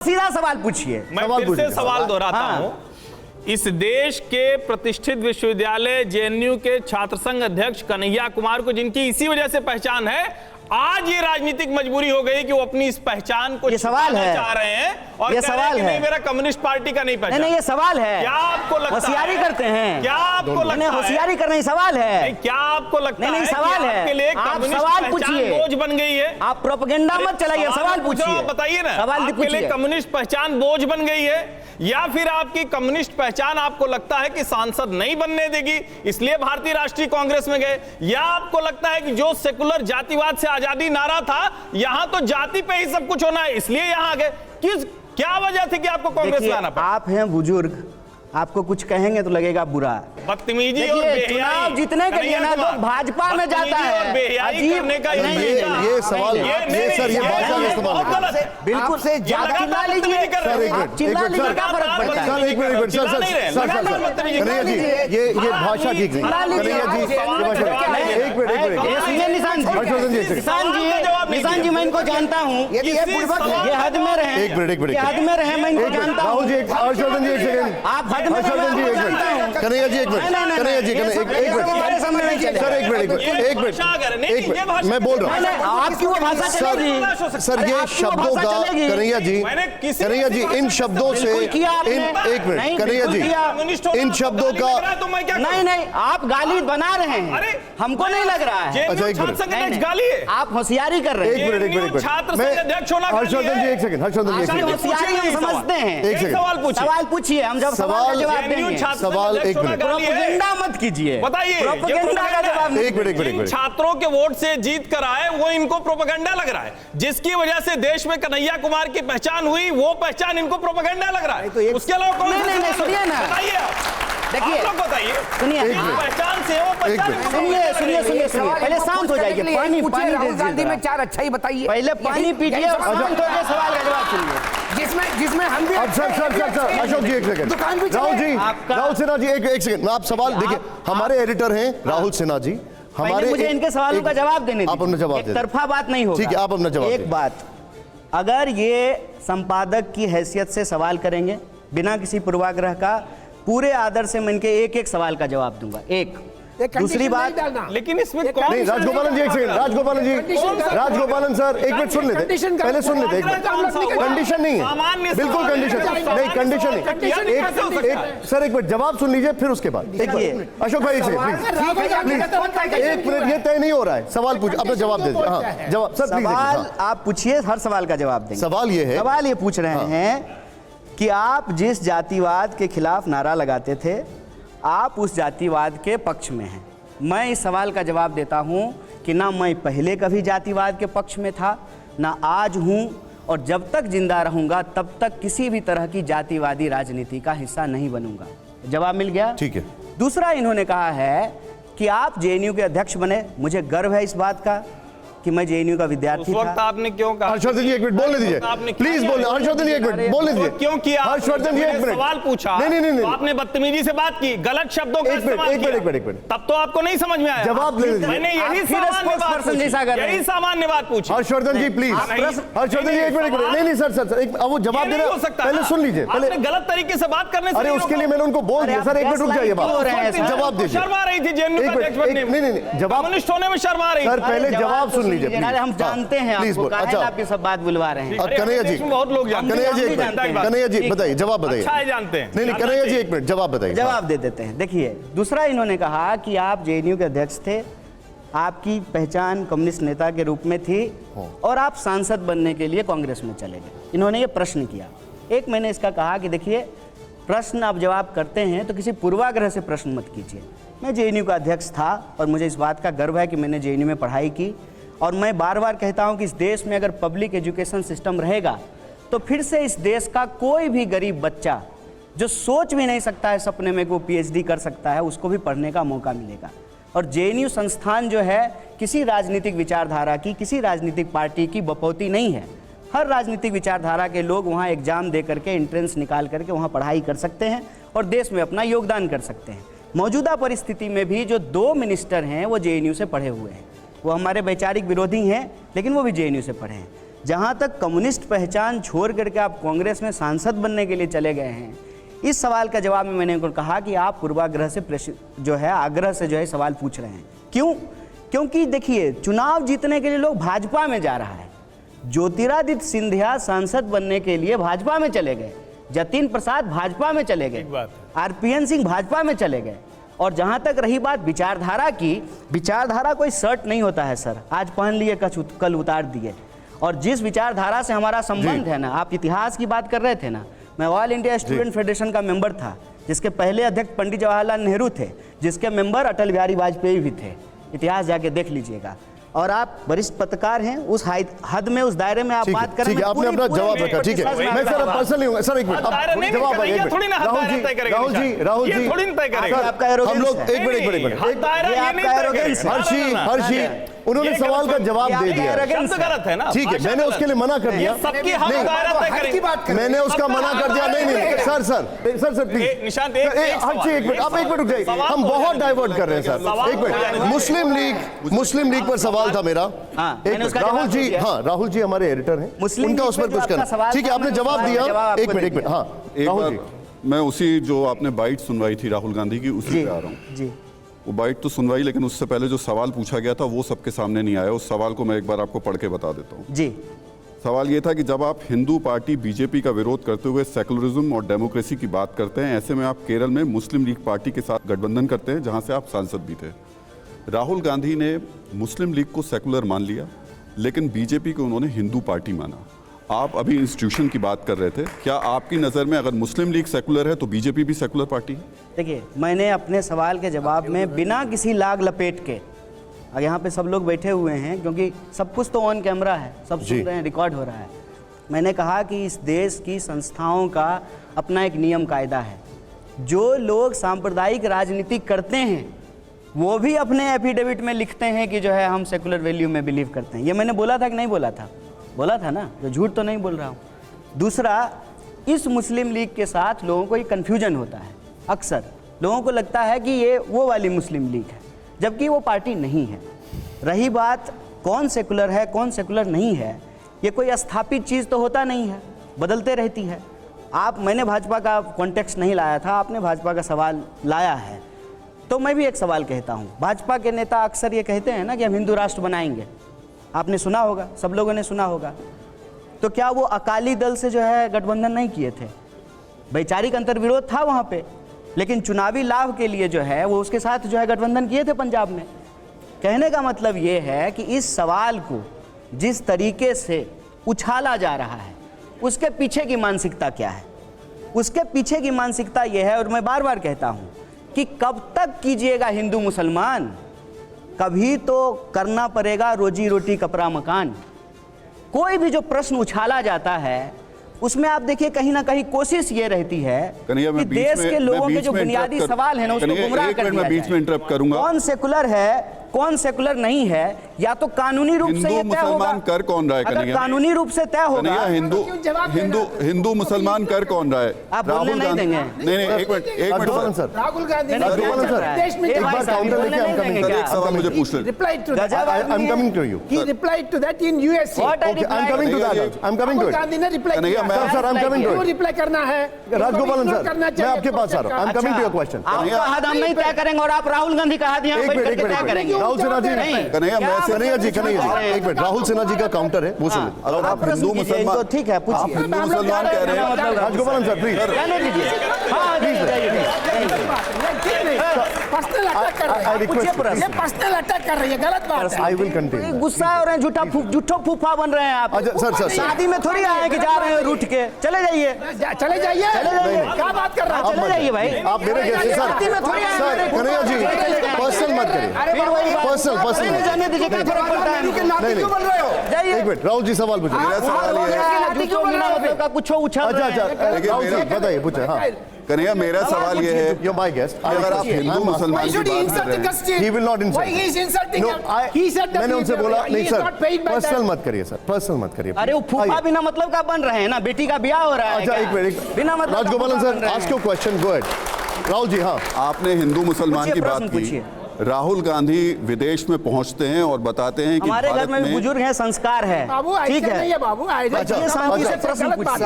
सीधा सवाल पूछिए। मैं फिर से सवाल दोहराता हूं। इस देश के प्रतिष्ठित विश्वविद्यालय जेएनयू के छात्र संघ अध्यक्ष कन्हैया कुमार को, जिनकी इसी वजह से पहचान है, आज ये राजनीतिक मजबूरी हो गई कि वो अपनी इस पहचान को छुपाना चाह रहे हैं और ये सवाल है, नहीं मेरा कम्युनिस्ट पार्टी का नहीं पहचान। नहीं, ये सवाल है। क्या आपको लगता है होशियारी करते हैं? क्या आपको लगता है होशियारी करना ही सवाल है? नहीं, क्या आपको लगता है सवाल है आपके लिए आप सवाल पूछिए, बोझ बन गई है? आप प्रोपेगेंडा मत चलाइए, सवाल पूछिए, बताइए ना। सवाल आपके लिए कम्युनिस्ट पहचान बोझ बन गई है या फिर आपकी कम्युनिस्ट पहचान आपको लगता है कि सांसद नहीं बनने देगी इसलिए भारतीय राष्ट्रीय कांग्रेस में गए, या आपको लगता है कि जो सेकुलर जातिवाद से आजादी नारा था यहां तो जाति पे ही सब कुछ होना है इसलिए यहां आ गए? क्या वजह थी कि आपको कांग्रेस में आना पड़ा? आप हैं बुजुर्ग, आपको कुछ कहेंगे तो लगेगा बुरा। बदतमीजी और चुनाव जीतने के लिए ना लोग भाजपा में जाता है। करने का ये सवाल सर ये भाषा का इस्तेमाल बिल्कुल से ज्यादा चिल्ला लीजिए, चिल्ला लीजिए क्या फर्क पड़ता है? एक मिनट सर कन्हैया जी ये भाषा ठीक नहीं। कन्हैया जी एक मिनट निशान जी मैं इनको जानता हूँ, ये हद में रहे, एक मिनट हद में रहे, मैं इनको जानता हूँ। राहुल जी हर्षवर्धन जी एक सेकंड, आप हर्षवर्धन जी एक मिनट, कन्हैया जी एक मिनट, कन्हैया जी एक मिनट सर एक मिनट मैं बोल रहा हूँ आपकी वो भाषा चलेगी सर ये शब्दों का कन्हैया जी इन शब्दों से एक मिनट कन्हैया जी इन शब्दों का नहीं आप गाली बना रहे हैं, हमको नहीं लग रहा है। अच्छा एक मिनट गाली है, आप होशियारी कर रहे हैं। एक मिनट हर्षवर्धन जी एक सेकंड, हर्षवर्धन जी एक सेकंड, होशियारी हम समझते हैं। एक सेकंड सवाल पूछिए, हम जब सवाल का जवाब देंगे। सवाल एक मिनट, प्रोपेगेंडा मत कीजिए, बताइए प्रोपेगेंडा का जवाब एक मिनट छात्रों के वोट से जीत कर आए वो इनको प्रोपेगेंडा लग रहा है, जिसकी वजह से देश में कन्हैया कुमार की पहचान हुई वो पहचान इनको प्रोपेगेंडा लग रहा है। उसके अलावा कौन? नहीं सुनिए ना, बताइए आप, देखिए बताइए, सुनिए पहचान से वो सुनिए पहले शांत हो जाइए, पानी राहुल गांधी में चार अच्छा ही बताइए, पहले पानी पीजिए और शांत होकर सवाल का जवाब सुनिए, जिसमें हम भी सर अशोक जी एक सेकंड, राहुल सिन्हा जी एक सेकंड, आप सवाल देखिए, हमारे एडिटर हैं राहुल सिन्हा जी, हमारे मुझे इनके सवालों का जवाब देने दीजिए, आप अपना जवाब एक तरफा बात नहीं होगा। ठीक है आप अपना जवाब एक बात, अगर ये संपादक की हैसियत से सवाल करेंगे बिना किसी पूर्वाग्रह का, पूरे आदर से मैं इनके एक सवाल का जवाब दूंगा। एक दूसरी बात, लेकिन इसमें नहीं राजगोपालन जी एक सेकंड, राजगोपालन सर एक मिनट सुन लेते, पहले सुन लेते, एक मिनट, कंडीशन नहीं है, बिल्कुल कंडीशन नहीं, कंडीशन नहीं, एक सर एक मिनट जवाब सुन लीजिए फिर उसके बाद। देखिए अशोक भाई एक सेकंड प्लीज, एक मिनट, ये तय नहीं हो रहा है, सवाल पूछ, अपना जवाब दे दीजिए। हाँ जवाब सर प्लीज, सवाल आप पूछिए, हर सवाल का जवाब देंगे। सवाल ये है, सवाल ये पूछ रहे हैं कि आप जिस जातिवाद के खिलाफ नारा लगाते थे आप उस जातिवाद के पक्ष में हैं। मैं इस सवाल का जवाब देता हूं कि ना मैं पहले कभी जातिवाद के पक्ष में था, ना आज हूं, और जब तक जिंदा रहूंगा तब तक किसी भी तरह की जातिवादी राजनीति का हिस्सा नहीं बनूंगा। जवाब मिल गया? ठीक है। दूसरा, इन्होंने कहा है कि आप जेएनयू के अध्यक्ष बने, मुझे गर्व है इस बात का कि मैं जेएनयू का विद्यार्थी था। आपने क्यों कहा? हर्षवर्धन जी एक मिनट बोलने दीजिए, प्लीज बोलने, हर्षवर्धन जी एक मिनट बोलने दीजिए। क्यों किया? हर्षवर्धन जी एक मिनट, सवाल पूछा, नहीं तो आपने बदतमीजी से बात की, गलत शब्दों का इस्तेमाल किया, एक मिनट, तब तो आपको नहीं समझ में आया। जवाब दे दीजिए, मैंने यही सामान्य बात पूछी। हर्षवर्धन जी प्लीज, हर्षवर्धन जी एक मिनट, नहीं सर एक वो जवाब देना हो सकता है, पहले सुन लीजिए, पहले गलत तरीके से बात करने से, अरे उसके लिए मैंने उनको बोल दिया सर, एक मिनट रुक जाइए, जवाब दीजिए। शर्मा रही थी जेएनयू का अध्यक्ष बनने में, नहीं जवाब, कम्युनिस्ट होने में शर्मा रही, सर पहले जवाब सुन लीजिए, हम जानते हैं आपको, अच्छा आपकी सब बात बुलवा रहे हैं। कन्हैया जी बहुत लोग जानते हैं, कन्हैया जी बताइए, जवाब बताइए। अच्छा जानते हैं, नहीं कन्हैया जी एक मिनट जवाब बताइए। जवाब दे देते हैं। देखिए दूसरा, इन्होंने कहा कि आप जेएनयू के अध्यक्ष थे, आपकी पहचान कम्युनिस्ट नेता के रूप में थी और आप सांसद बनने के लिए कांग्रेस में चले गए। इन्होंने ये प्रश्न किया। एक मैंने इसका कहा कि देखिए प्रश्न आप जवाब करते हैं तो किसी पूर्वाग्रह से प्रश्न मत कीजिए। मैं जेएनयू का अध्यक्ष था और मुझे इस बात का गर्व है कि मैंने जेएनयू में पढ़ाई की, और मैं बार बार कहता हूं कि इस देश में अगर पब्लिक एजुकेशन सिस्टम रहेगा तो फिर से इस देश का कोई भी गरीब बच्चा जो सोच भी नहीं सकता है सपने में कि वो पीएचडी कर सकता है, उसको भी पढ़ने का मौका मिलेगा। और जेएनयू संस्थान जो है किसी राजनीतिक विचारधारा की, किसी राजनीतिक पार्टी की बपौती नहीं है। हर राजनीतिक विचारधारा के लोग वहाँ एग्जाम दे करके, एंट्रेंस निकाल करके वहाँ पढ़ाई कर सकते हैं और देश में अपना योगदान कर सकते हैं। मौजूदा परिस्थिति में भी जो 2 मिनिस्टर हैं वो जेएनयू से पढ़े हुए हैं। वो हमारे वैचारिक विरोधी हैं लेकिन वो भी जेएनयू से पढ़े हैं। जहां तक कम्युनिस्ट पहचान छोड़ करके आप कांग्रेस में सांसद बनने के लिए चले गए हैं, इस सवाल का जवाब में मैंने उनको कहा कि आप पूर्वाग्रह से जो है आग्रह से जो है सवाल पूछ रहे हैं। क्यों? क्योंकि देखिए, चुनाव जीतने के लिए लोग भाजपा में जा रहा है। ज्योतिरादित्य सिंधिया सांसद बनने के लिए भाजपा में चले गए, जतिन प्रसाद भाजपा में चले गए, आरपीएन सिंह भाजपा में चले गए। और जहां तक रही बात विचारधारा की, विचारधारा कोई शर्ट नहीं होता है सर, आज पहन लिए कल उतार दिए। और जिस विचारधारा से हमारा संबंध है ना, आप इतिहास की बात कर रहे थे ना, मैं ऑल इंडिया स्टूडेंट फेडरेशन का मेंबर था, जिसके पहले अध्यक्ष पंडित जवाहरलाल नेहरू थे, जिसके मेंबर अटल बिहारी वाजपेयी भी थे। इतिहास जाके देख लीजिएगा। और आप वरिष्ठ पत्रकार हैं, उस हद में, उस दायरे में आप बात करें। ठीक है, आपने अपना जवाब रखा, ठीक है। मैं सर पर्सनली हूं सर, एक मिनट जवाब राहुल जी आपका हम लोग एक मिनट हर्षी उन्होंने सवाल का जवाब दे दिया, गलत है ना, ठीक है, मैंने उसके लिए मना कर दिया, मैंने उसका मना कर दिया। नहीं सर प्लीज निशांत, हर्षी एक मिनट, आप एक मिनट रुक जाइए, हम बहुत डाइवर्ट कर रहे हैं सर। एक मिनट, मुस्लिम लीग पर सवाल था मेरा। राहुल जी, हाँ राहुल जी हमारे एडिटर हैं, उनका उस पर कुछ करना। ठीक है, आपने जवाब दिया। एक मिनट, हाँ राहुल जी, मैं उसी जो आपने बाइट सुनवाई थी राहुल गांधी की, उसी पे आ रहा हूँ जी। वो बाइट तो सुनवाई, लेकिन उससे पहले जो सवाल पूछा गया था वो सबके सामने नहीं आया। उस सवाल को मैं एक बार आपको पढ़ के बता देता हूँ जी। सवाल ये था कि जब आप हिंदू पार्टी बीजेपी का विरोध करते हुए सेकुलरिज्म और डेमोक्रेसी की बात करते हैं, ऐसे में आप केरल में मुस्लिम लीग पार्टी के साथ गठबंधन करते हैं, जहां से आप सांसद भी थे। राहुल गांधी ने मुस्लिम लीग को सेकुलर मान लिया, लेकिन बीजेपी को उन्होंने हिंदू पार्टी माना। आप अभी इंस्टीट्यूशन की बात कर रहे थे, क्या आपकी नज़र में अगर मुस्लिम लीग सेकुलर है तो बीजेपी भी सेकुलर पार्टी है? देखिए, मैंने अपने सवाल के जवाब में बिना किसी लाग लपेट के, और यहाँ पे सब लोग बैठे हुए हैं क्योंकि सब कुछ तो ऑन कैमरा है, सब सुन रहे हैं, रिकॉर्ड हो रहा है। मैंने कहा कि इस देश की संस्थाओं का अपना एक नियम कायदा है। जो लोग सांप्रदायिक राजनीति करते हैं वो भी अपने एफिडेविट में लिखते हैं कि जो है हम सेकुलर वैल्यू में बिलीव करते हैं। ये मैंने बोला था कि नहीं बोला था? बोला था ना, जो झूठ तो नहीं बोल रहा हूँ। दूसरा, इस मुस्लिम लीग के साथ लोगों को एक कन्फ्यूजन होता है। अक्सर लोगों को लगता है कि ये वो वाली मुस्लिम लीग है, जबकि वो पार्टी नहीं है। रही बात कौन सेकुलर है कौन सेकुलर नहीं है, ये कोई स्थापित चीज़ तो होता नहीं है, बदलते रहती है। मैंने भाजपा का कॉन्टेक्स्ट नहीं लाया था, आपने भाजपा का सवाल लाया है, तो मैं भी एक सवाल कहता हूँ। भाजपा के नेता अक्सर ये कहते हैं ना कि हम हिंदू राष्ट्र बनाएंगे, आपने सुना होगा, सब लोगों ने सुना होगा। तो क्या वो अकाली दल से जो है गठबंधन नहीं किए थे? वैचारिक अंतर्विरोध था वहाँ पे, लेकिन चुनावी लाभ के लिए जो है वो उसके साथ जो है गठबंधन किए थे पंजाब में। कहने का मतलब ये है कि इस सवाल को जिस तरीके से उछाला जा रहा है, उसके पीछे की मानसिकता क्या है? उसके पीछे की मानसिकता ये है, और मैं बार बार कहता हूँ कि कब तक कीजिएगा हिंदू मुसलमान, कभी तो करना पड़ेगा रोजी रोटी कपड़ा मकान। कोई भी जो प्रश्न उछाला जाता है उसमें आप देखिए कहीं ना कहीं कोशिश ये रहती है कि देश के लोगों के जो बुनियादी सवाल है ना उसको गुमराह कर दिया बीच में इंटरप्ट करूंगा। कौन सेकुलर है कौन सेकुलर नहीं है, या तो कानूनी रूप से ये तय होगा। कर कौन रहा है? अगर कानूनी रूप से तय होगा, हिंदू मुसलमान कर कौन रहा है? आप बोलने नहीं देंगे। नहीं एक मिनट सर, राहुल गांधी देश में एक बार काउंटर लेके हम कमिंग एक सवाल मुझे पूछ ले। Reply to that, I am coming to you. He replied to that in USA. I am coming to that, I am coming to it. Gandhi ने रिप्लाई किया। Sir I am coming to क्यों it. Reply करना है? Rajagopalan sir, मैं आपके पास आ रहा हूं। I am coming to your question. आपका हद हम नहीं तय करेंगे और आप राहुल गांधी का हद यहाँ बैठ करके तय करेंगे। राहुल सिन्हा जी, कन्हैया जी, एक मिनट, राहुल सिन्हा जी का काउंटर है, वो सुनिए। अगर आप हिंदू मुसलमान, तो ठीक है, पूछिए। हिंदू मुसलमान कह रहे हैं, राजगोपालन सर प्लीज कहने दीजिए। हाँ, पर्सनल अटैक कर रहे हैं, ये पर्सनल अटैक कर रही है, गलत बात है। I will continue. गुस्सा हो रहे हैं, झूठो फूफा बन रहे हैं आप। अच्छा सर, शादी में थोड़ी आए कि जा रहे हैं रूठ के, चले जाइए। चले जाइए, क्या बात कर रहा है? चले जाइए भाई, आप मेरे जैसे सर, कन्हैया जी पर्सनल मत करिए, फिर वही पर्सनल जाने दीजिए, क्या फर्क पड़ता है? नहीं, एक मिनट, राहुल जी सवाल पूछिए। मेरा सवाल ये है, कुछ उछल अच्छा राहुल जी बताइए, पूछे। हाँ कन्हैया, मेरा सवाल ये है, You're my guest. अगर आप हिंदू मुसलमान की बात कर रहे हैं, He will not insult. Why he is insulting No, him? He said that मैंने उनसे बोला he नहीं is sir, not paid by personal that. मत करिए सर, पर्सनल मत करिए। अरे वो फूफा बिना मतलब का बन रहे हैं ना, बेटी का ब्याह हो रहा है। अच्छा क्या? एक मिनट, बिना मतलब का राजगोपालन फूफा बन सर, रहे हैं। Ask your question, go ahead. Rahul ji, हाँ आपने हिंदू मुसलमान की बात पूछिए, की, राहुल गांधी विदेश में पहुंचते हैं और बताते हैं कि हमारे घर भारत में भी बुजुर्ग हैं, संस्कार है, बाबू ठीक ऐसे है। नहीं है बाबू, ऐसे ये शांति से प्रश्न गलत पूछिए। बात है।